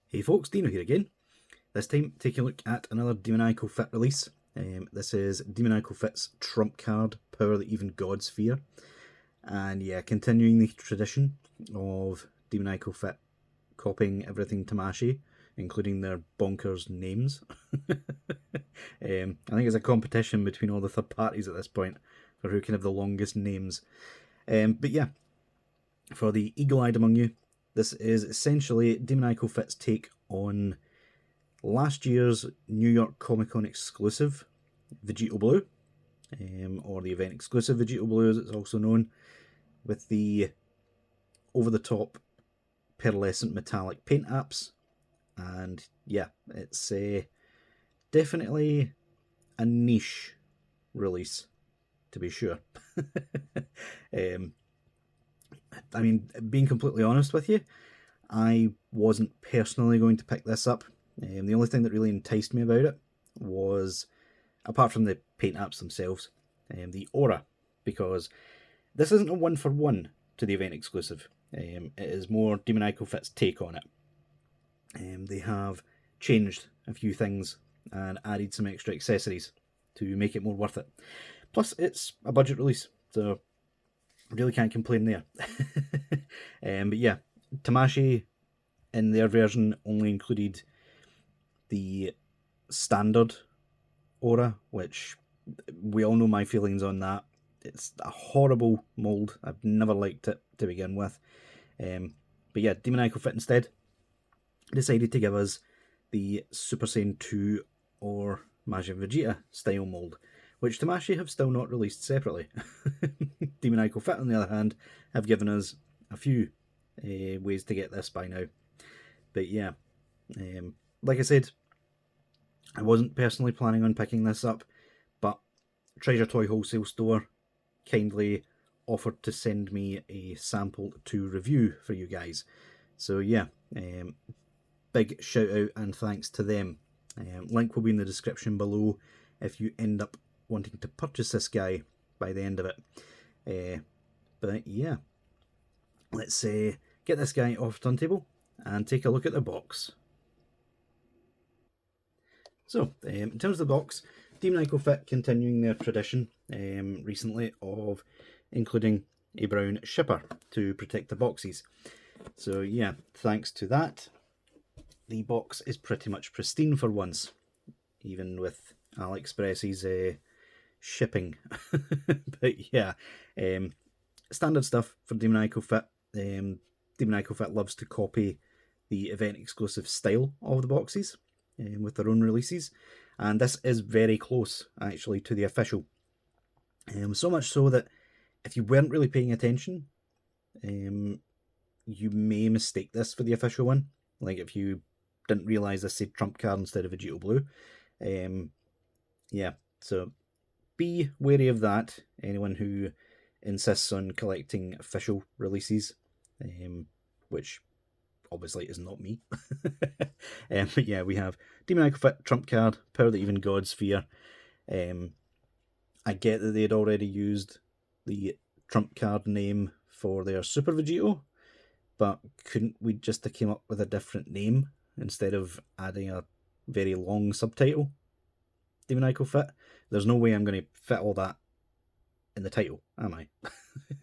Hey folks, Deano here again. This time taking a look at another Demonical Fit release. This is Demonical Fit's Trump Card, Power That Even Gods Fear. And yeah, continuing the tradition of Demonical Fit copying everything Tamashii, including their bonkers names. I think it's a competition between all the third parties at this point for who can have the longest names. But yeah, for the eagle-eyed among you, this is essentially Demonical Fit's take on last year's New York Comic Con exclusive, Vegito Blue, or the event exclusive Vegito Blue as it's also known, with the over-the-top pearlescent metallic paint apps. And yeah, it's definitely a niche release, to be sure. I mean, being completely honest with you, I wasn't personally going to pick this up. The only thing that really enticed me about it was, apart from the paint apps themselves, the aura, because this isn't a one-for-one to the event exclusive. It is more Demonical Fit's take on it. They have changed a few things and added some extra accessories to make it more worth it. Plus, it's a budget release, so really can't complain there. But yeah, Tamashii in their version only included the standard aura, which we all know my feelings on that. It's a horrible mould. I've never liked it to begin with. But yeah, Demonical Fit instead decided to give us the Super Saiyan 2 or Majin Vegeta style mould, which Tamashii have still not released separately. Demonical Fit, on the other hand, have given us a few ways to get this by now. But yeah, like I said, I wasn't personally planning on picking this up, but Treasure Toy Wholesale Store kindly offered to send me a sample to review for you guys. So yeah, big shout out and thanks to them. Link will be in the description below if you end up wanting to purchase this guy by the end of it. But yeah, let's get this guy off the turntable and take a look at the box. So, in terms of the box, Demonical Fit continuing their tradition recently of including a brown shipper to protect the boxes. So yeah, thanks to that, the box is pretty much pristine for once, even with AliExpress's shipping. But yeah, standard stuff for Demonical Fit. Demonical Fit loves to copy the event exclusive style of the boxes with their own releases, and this is very close actually to the official. So much so that if you weren't really paying attention, you may mistake this for the official one. Like if you didn't realise this said Trump Card instead of Vegito Blue. Yeah, so be wary of that, anyone who insists on collecting official releases, which obviously is not me. But yeah, we have Demonical Fit, Trump Card, Power That Even Gods Fear. I get that they had already used the Trump Card name for their Super Vegito, but couldn't we just have came up with a different name instead of adding a very long subtitle? Demonical Fit. There's no way I'm going to fit all that in the title, am I?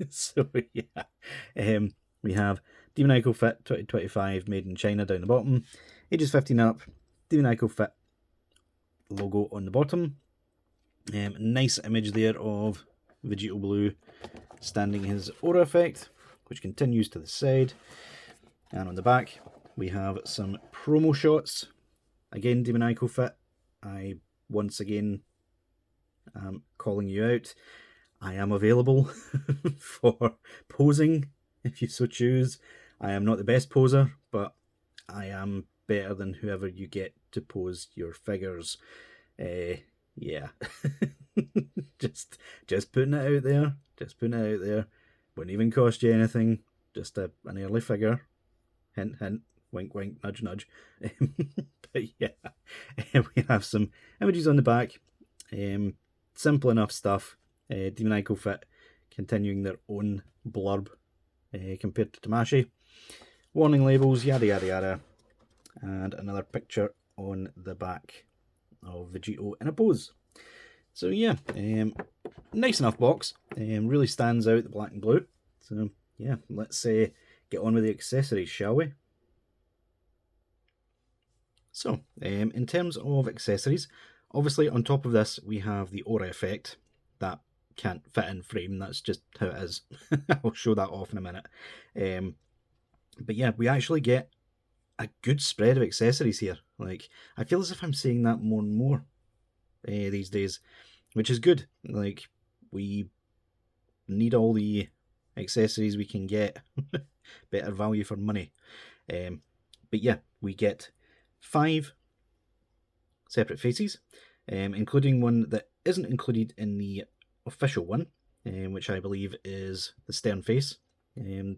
So yeah, we have Demonical Fit 2025 made in China down the bottom, ages 15 up, Demonical Fit logo on the bottom. Nice image there of Vegito Blue standing his aura effect, which continues to the side. And on the back, we have some promo shots. Again, Demonical Fit, I once again am calling you out. I am available for posing, if you so choose. I am not the best poser, but I am better than whoever you get to pose your figures. Yeah. just putting it out there. Just putting it out there. Wouldn't even cost you anything. Just an early figure. Hint, hint. Wink, wink. Nudge, nudge. But yeah, we have some images on the back. Simple enough stuff. Demonical Fit continuing their own blurb compared to Tamashii. Warning labels, yada yada yada. and another picture on the back of Vegito in a pose. So yeah, nice enough box. Really stands out, the black and blue. So yeah, let's get on with the accessories, shall we? So, in terms of accessories, obviously on top of this we have the aura effect. That can't fit in frame, that's just how it is. I'll show that off in a minute. But yeah, we actually get a good spread of accessories here. Like, I feel as if I'm saying that more and more these days, which is good. Like, we need all the accessories we can get. Better value for money. But yeah, we get 5 separate faces, including one that isn't included in the official one, which I believe is the stern face. In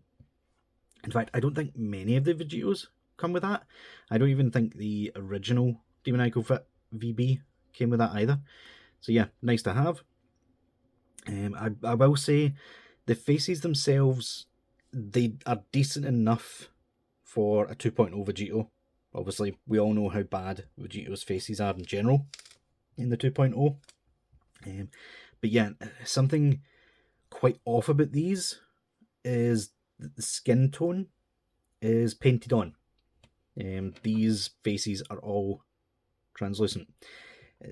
fact, I don't think many of the Vegitos come with that. I don't even think the original Demonical Fit VB came with that either. So yeah, nice to have. I will say the faces themselves, they are decent enough for a 2.0 Vegito. Obviously, we all know how bad Vegito's faces are in general in the 2.0. But yeah, something quite off about these is that the skin tone is painted on. These faces are all translucent.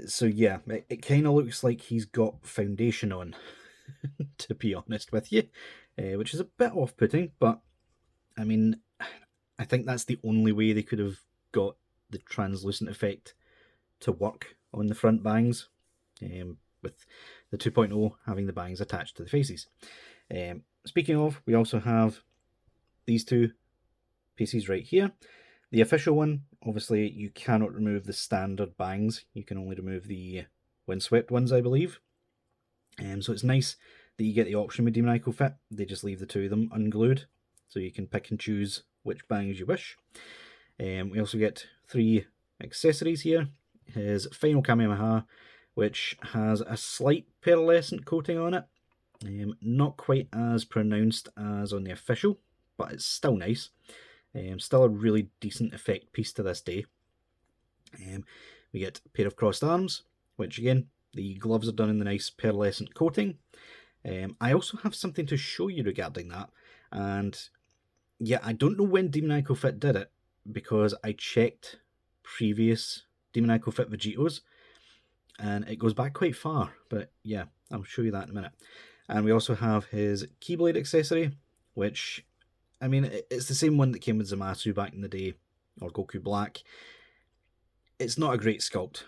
So yeah, it kind of looks like he's got foundation on, to be honest with you, which is a bit off-putting, but I mean, I think that's the only way they could have got the translucent effect to work on the front bangs, with the 2.0 having the bangs attached to the faces. Speaking of, we also have these two pieces right here. The official one, obviously you cannot remove the standard bangs, you can only remove the windswept ones, I believe. So it's nice that you get the option with Demonical Fit. They just leave the two of them unglued, so you can pick and choose which bangs you wish. We also get 3 accessories here. His final Kamehameha, which has a slight pearlescent coating on it. Not quite as pronounced as on the official, but it's still nice. Still a really decent effect piece to this day. We get a pair of crossed arms, which again, the gloves are done in the nice pearlescent coating. I also have something to show you regarding that, and yeah, I don't know when Demonical Fit did it, because I checked previous Demonical Fit Vegitos, and it goes back quite far, but yeah, I'll show you that in a minute. And we also have his Keyblade accessory, which, I mean, it's the same one that came with Zamasu back in the day, or Goku Black. It's not a great sculpt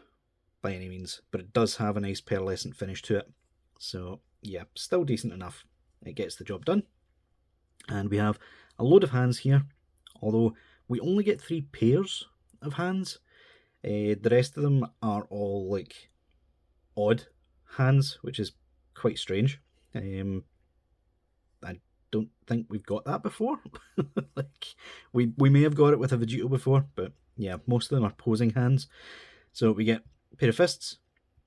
by any means, but it does have a nice pearlescent finish to it. So yeah, still decent enough. It gets the job done. And we have a load of hands here, although we only get 3 pairs of hands. The rest of them are all like odd hands, which is quite strange. I don't think we've got that before. Like, we may have got it with a Vegito before, but yeah, most of them are posing hands. So we get a pair of fists,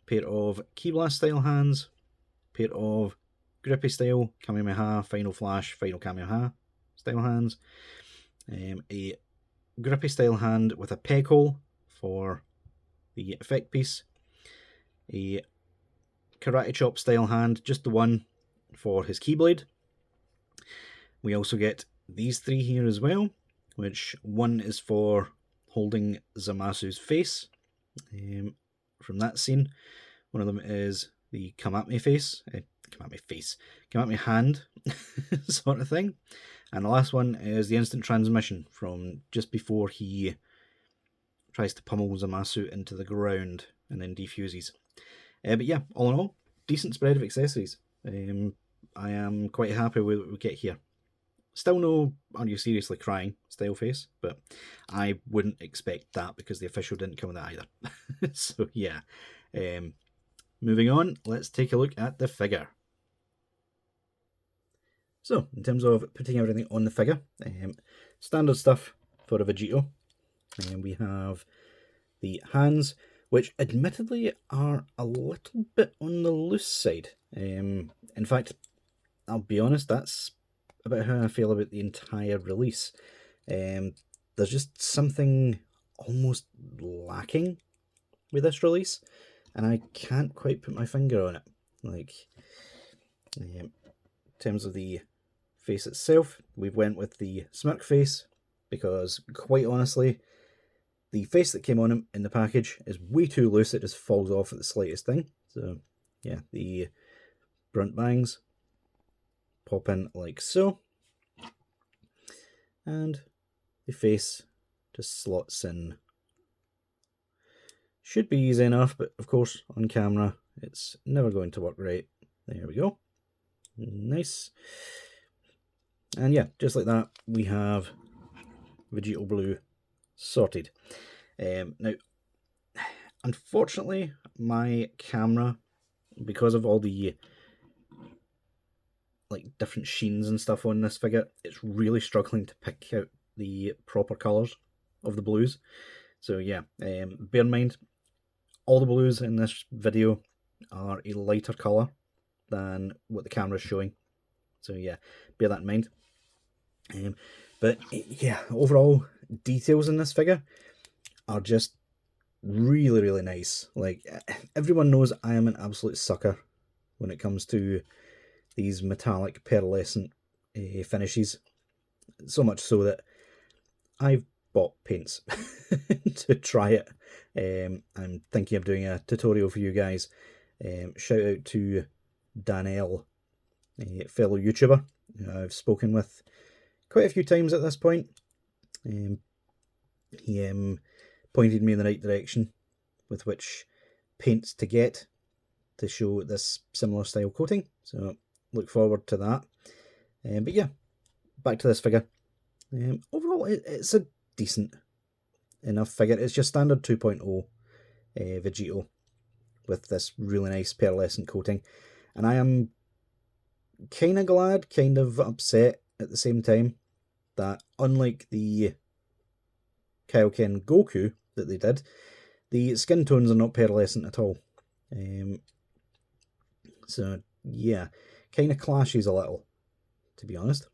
pair of Key Blast style hands, pair of grippy style Kamehameha, Final Flash, Final Kamehameha style hands, a grippy style hand with a peg hole for the effect piece, a karate chop style hand, just the one for his Keyblade. We also get these 3 here as well, which one is for holding Zamasu's face from that scene. One of them is the come at me hand sort of thing. And the last one is the instant transmission from just before he tries to pummel Zamasu into the ground and then defuses. But yeah, all in all, decent spread of accessories. I am quite happy with what we get here. Still no Are You Seriously Crying style face, but I wouldn't expect that because the official didn't come with that either. So yeah, moving on, let's take a look at the figure. So, in terms of putting everything on the figure, standard stuff for a Vegito. We have the hands, which admittedly are a little bit on the loose side. In fact, I'll be honest, that's about how I feel about the entire release. There's just something almost lacking with this release, and I can't quite put my finger on it. Like, in terms of the face itself, we've went with the smirk face, because quite honestly, the face that came on him in the package is way too loose, it just falls off at the slightest thing. So yeah, the brunt bangs pop in like so, and the face just slots in. Should be easy enough, but of course on camera it's never going to work right. There we go. Nice. And yeah, just like that, we have Vegito Blue sorted. Now, unfortunately, my camera, because of all the like different sheens and stuff on this figure, it's really struggling to pick out the proper colours of the blues. So yeah, bear in mind, all the blues in this video are a lighter colour than what the camera is showing. So yeah, bear that in mind. But yeah, overall details in this figure are just really, really nice. Like, everyone knows I am an absolute sucker when it comes to these metallic pearlescent finishes. So much so that I've bought paints to try it. I'm thinking of doing a tutorial for you guys. Shout out to Deano, a fellow YouTuber I've spoken with quite a few times at this point. He pointed me in the right direction with which paints to get to show this similar style coating, so look forward to that. But yeah, back to this figure. Overall, it's a decent enough figure. It's just standard 2.0 Vegito with this really nice pearlescent coating, and I am kind of glad, kind of upset at the same time, that unlike the Kaioken Goku that they did, the skin tones are not pearlescent at all. So yeah, kind of clashes a little, to be honest.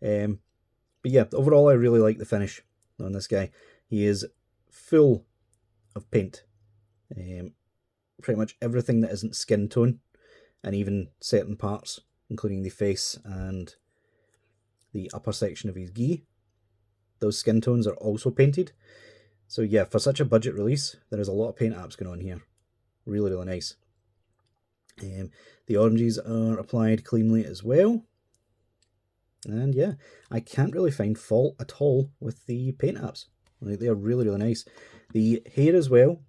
But yeah, overall I really like the finish on this guy. He is full of paint. Pretty much everything that isn't skin tone, and even certain parts, including the face and the upper section of his gi, those skin tones are also painted. So yeah, for such a budget release, there is a lot of paint apps going on here. Really, really nice. The oranges are applied cleanly as well. And yeah, I can't really find fault at all with the paint apps. Like, they are really, really nice. The hair as well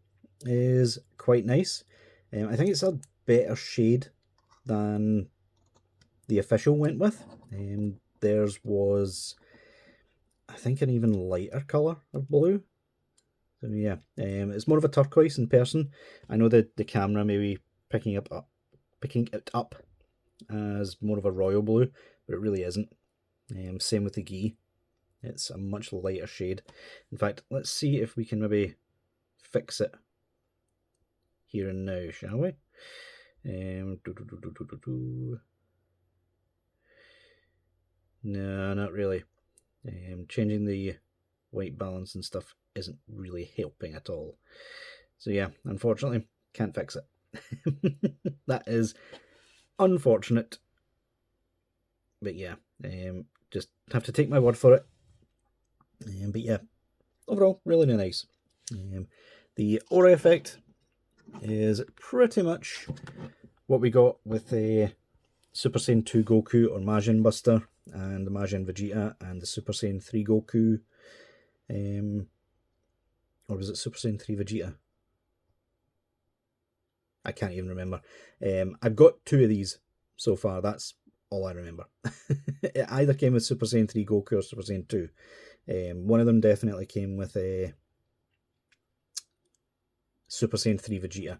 is quite nice. I think it's a better shade than the official went with. Theirs was, I think, an even lighter colour of blue. So yeah, it's more of a turquoise in person. I know that the camera may be picking it up as more of a royal blue, but it really isn't. Same with the gi. It's a much lighter shade. In fact, let's see if we can maybe fix it here and now, shall we? No, not really. Changing the white balance and stuff isn't really helping at all. So yeah, unfortunately, can't fix it. That is unfortunate. But yeah, just have to take my word for it. But yeah, overall, really nice. The aura effect is pretty much what we got with the Super Saiyan 2 Goku or Majin Buster, and the Majin Vegeta, and the Super Saiyan 3 Goku. Or was it Super Saiyan 3 Vegeta? I can't even remember. I've got two of these so far, that's all I remember. It either came with Super Saiyan 3 Goku or Super Saiyan 2. One of them definitely came with a Super Saiyan 3 Vegeta.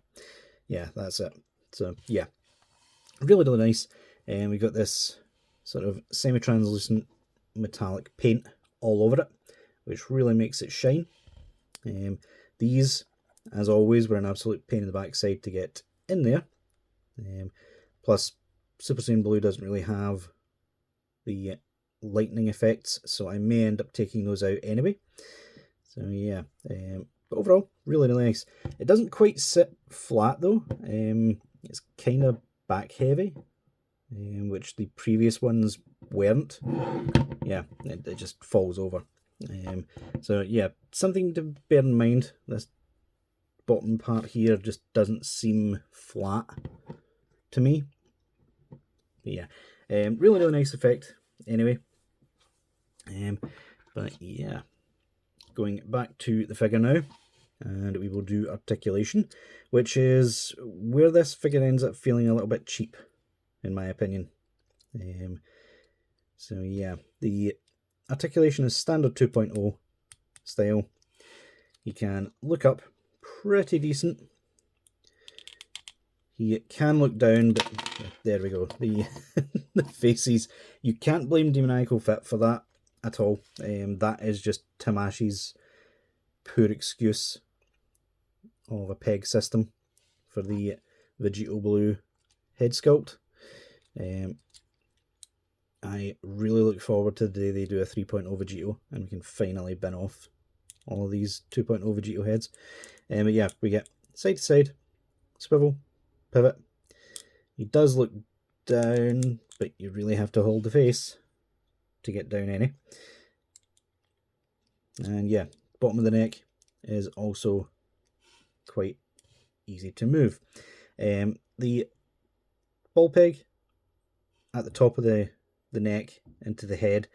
Yeah, that's it. So yeah, really, really nice. And we got this sort of semi-translucent metallic paint all over it, which really makes it shine. These, as always, were an absolute pain in the backside to get in there. Plus, Super Saiyan Blue doesn't really have the lightning effects, so I may end up taking those out anyway. So yeah, but overall, really, really nice. It doesn't quite sit flat though. It's kind of back heavy, which the previous ones weren't. Yeah, it just falls over. So yeah, something to bear in mind. This bottom part here just doesn't seem flat to me. But yeah, really, really nice effect anyway. But yeah, going back to the figure now, and we will do articulation, which is where this figure ends up feeling a little bit cheap, in my opinion. So yeah, the articulation is standard 2.0 style. He can look up pretty decent. He can look down, but there we go. The the faces, you can't blame Demoniacal Fit for that at all. That is just Tamashi's poor excuse of a peg system for the Vegito Blue head sculpt. I really look forward to the day they do a 3.0 Vegito and we can finally bin off all of these 2.0 Vegito heads. But yeah, we get side to side, swivel, pivot. He does look down, but you really have to hold the face to get down any. And yeah, bottom of the neck is also quite easy to move. The ball peg at the top of the neck into the head,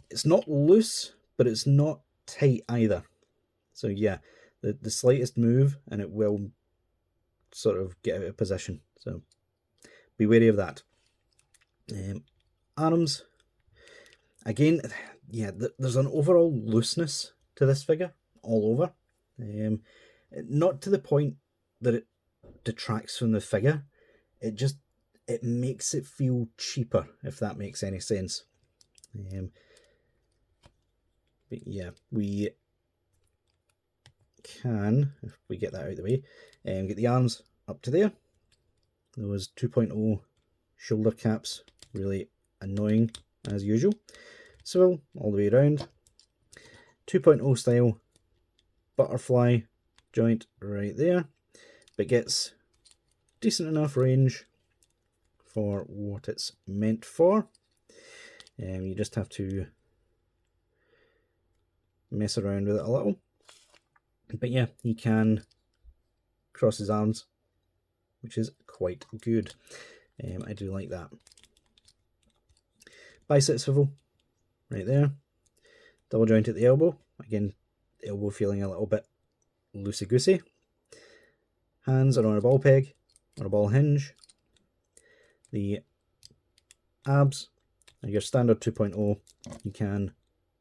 it's not loose, but it's not tight either. So yeah, the slightest move and it will sort of get out of position. So be wary of that. Arms, again, yeah, there's an overall looseness to this figure all over. Not to the point that it detracts from the figure. It makes it feel cheaper, if that makes any sense. But yeah, we can, if we get that out of the way, get the arms up to there. Those 2.0 shoulder caps, really annoying as usual. Swivel all the way around. 2.0 style butterfly joint right there, but gets decent enough range for what it's meant for. You just have to mess around with it a little. But yeah, he can cross his arms, which is quite good. I do like that. Bicep swivel right there. Double joint at the elbow. Again, elbow feeling a little bit loosey-goosey. Hands are on a ball peg, or a ball hinge. The abs are your standard 2.0. You can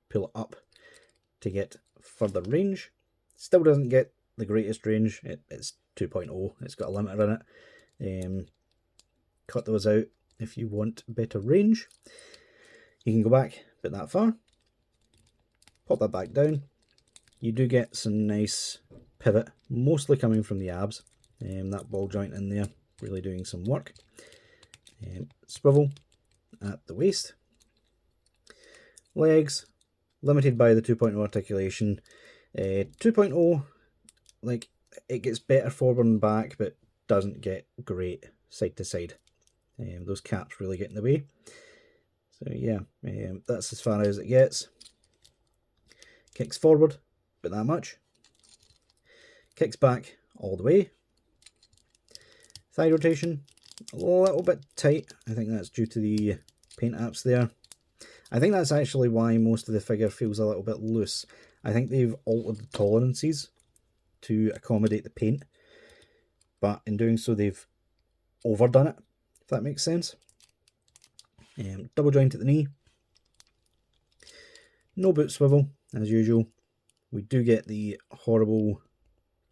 pull it up to get further range. Still doesn't get the greatest range. It's 2.0. It's got a limiter in it. Cut those out if you want better range. You can go back but that far. Pop that back down. You do get some nice pivot, mostly coming from the abs. That ball joint in there really doing some work. Swivel at the waist. Legs, limited by the 2.0 articulation. 2.0, like, it gets better forward and back, but doesn't get great side to side. Those caps really get in the way. So yeah, that's as far as it gets. Kicks forward, but that much. Kicks back all the way. Thigh rotation, a little bit tight. I think that's due to the paint apps there. I think that's actually why most of the figure feels a little bit loose. I think they've altered the tolerances to accommodate the paint, but in doing so they've overdone it, if that makes sense. Double joint at the knee. No boot swivel, as usual. We do get the horrible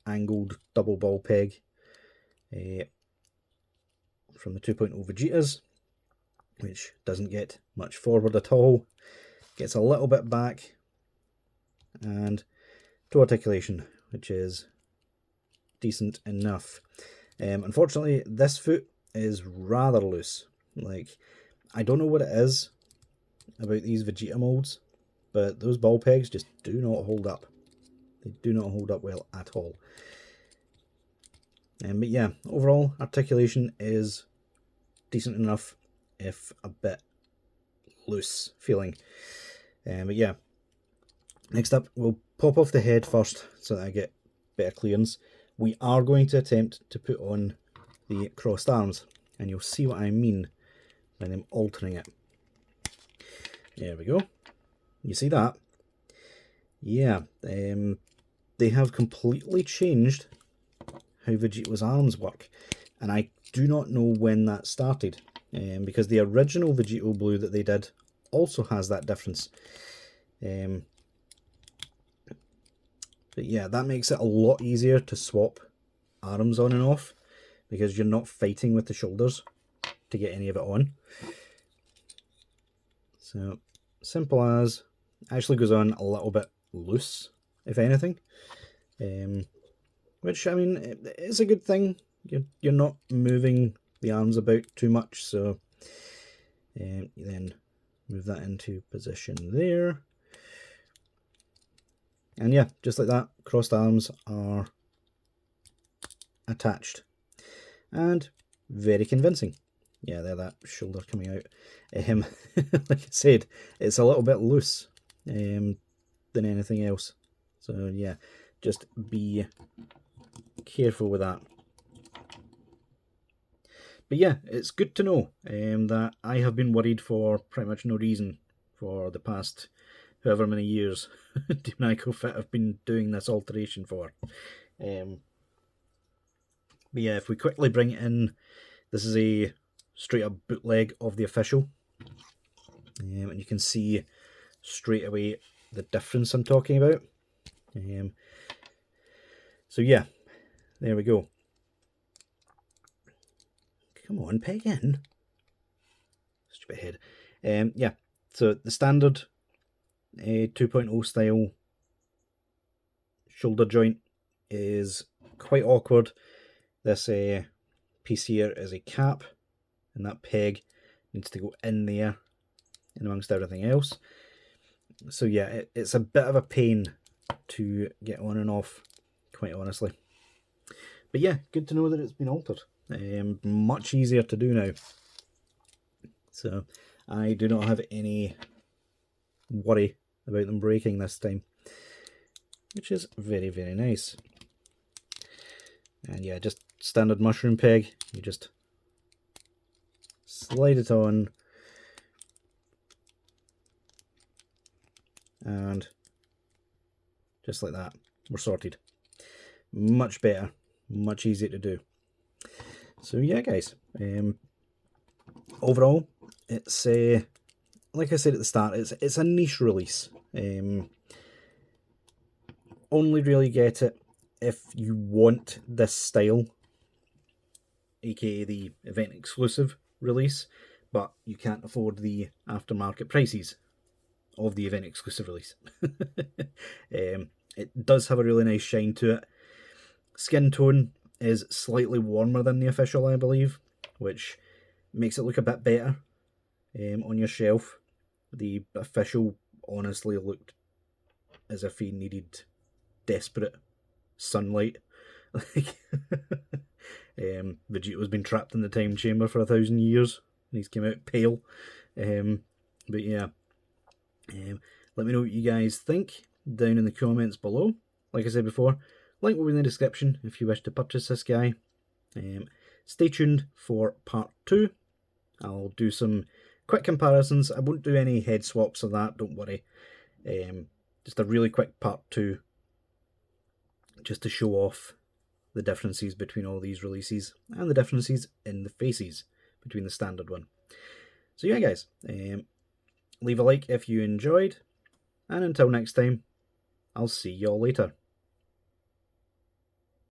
angled double ball peg from the 2.0 Vegetas, which doesn't get much forward at all. Gets a little bit back. And toe articulation, which is decent enough. Unfortunately, this foot is rather loose. Like, I don't know what it is about these Vegeta molds, but those ball pegs just do not hold up. They do not hold up well at all. But yeah, overall, articulation is decent enough, if a bit loose feeling. But yeah, next up, we'll pop off the head first so that I get better clearance. We are going to attempt to put on the crossed arms, and you'll see what I mean by them altering it. There we go. You see that? Yeah, they have completely changed how Vegito's arms work, and I do not know when that started, because the original Vegito Blue that they did also has that difference. But yeah, that makes it a lot easier to swap arms on and off, because you're not fighting with the shoulders to get any of it on. So, simple as, actually goes on a little bit loose, if anything. Which, I mean, it's a good thing. You're not moving the arms about too much, so you then move that into position there. And yeah, just like that, crossed arms are attached. And very convincing. Yeah, there, that shoulder coming out. Like I said, it's a little bit loose than anything else. So yeah, just be careful with that. But yeah, it's good to know that I have been worried for pretty much no reason for the past however many years Demoniacal Fit have been doing this alteration for. But yeah, if we quickly bring it in, this is a straight up bootleg of the official. And you can see straight away the difference I'm talking about. So yeah, there we go. Come on, peg in. Stupid head. Yeah, so the standard 2.0 style shoulder joint is quite awkward. This piece here is a cap, and that peg needs to go in there and amongst everything else. So yeah, it's a bit of a pain to get on and off, quite honestly. But yeah, good to know that it's been altered. Much easier to do now. So I do not have any worry about them breaking this time, which is very, very nice. And yeah, just standard mushroom peg. You just slide it on, and just like that, we're sorted. Much better, much easier to do. So yeah, guys, overall, it's like I said at the start, it's a niche release. Only really get it if you want this style, aka the event exclusive release, but you can't afford the aftermarket prices of the event exclusive release. It does have a really nice shine to it. Skin tone is slightly warmer than the official, I believe, which makes it look a bit better on your shelf. The official honestly looked as if he needed desperate sunlight. Vegito's been trapped in the time chamber for 1,000 years, and he's come out pale. But yeah, let me know what you guys think down in the comments below. Like I said before, link will be in the description if you wish to purchase this guy. Stay tuned for part 2. I'll do some quick comparisons. I won't do any head swaps of that, don't worry. Just a really quick part 2, just to show off the differences between all these releases and the differences in the faces between the standard one. So yeah, guys, leave a like if you enjoyed, and until next time, I'll see y'all later.